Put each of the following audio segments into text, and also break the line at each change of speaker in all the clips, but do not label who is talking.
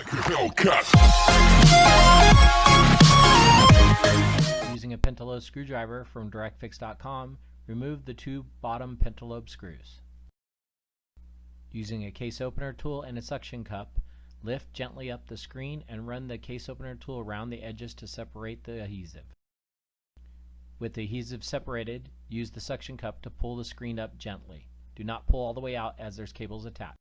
like a Hellcat.
Using a pentalobe screwdriver from directfix.com, remove the two bottom pentalobe screws. Using a case opener tool and a suction cup, lift gently up the screen and run the case opener tool around the edges to separate the adhesive. With the adhesive separated, use the suction cup to pull the screen up gently. Do not pull all the way out as there's cables attached.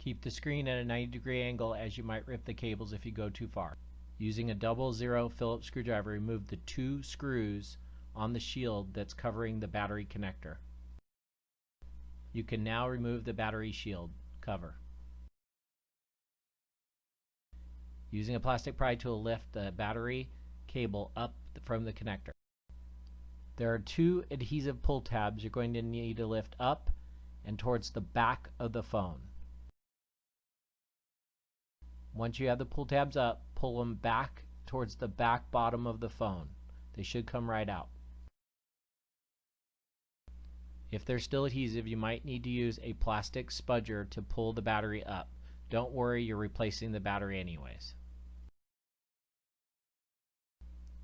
Keep the screen at a 90-degree angle as you might rip the cables if you go too far. Using a 00 Phillips screwdriver, remove the two screws on the shield that's covering the battery connector. You can now remove the battery shield cover. Using a plastic pry tool, lift the battery cable up from the connector. There are two adhesive pull tabs you're going to need to lift up and towards the back of the phone. Once you have the pull tabs up, pull them back towards the back bottom of the phone. They should come right out. If they're still adhesive, you might need to use a plastic spudger to pull the battery up. Don't worry, you're replacing the battery anyways.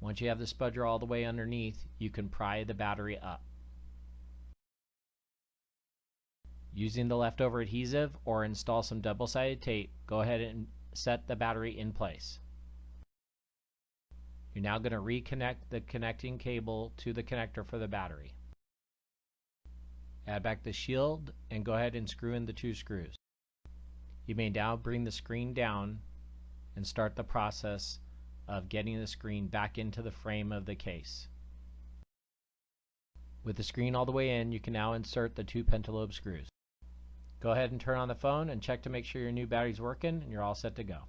Once you have the spudger all the way underneath, you can pry the battery up. Using the leftover adhesive or install some double-sided tape, go ahead and set the battery in place. You're now going to reconnect the connecting cable to the connector for the battery. Add back the shield and go ahead and screw in the two screws. You may now bring the screen down and start the process of getting the screen back into the frame of the case. With the screen all the way in, you can now insert the two pentalobe screws. Go ahead and turn on the phone and check to make sure your new battery's working and you're all set to go.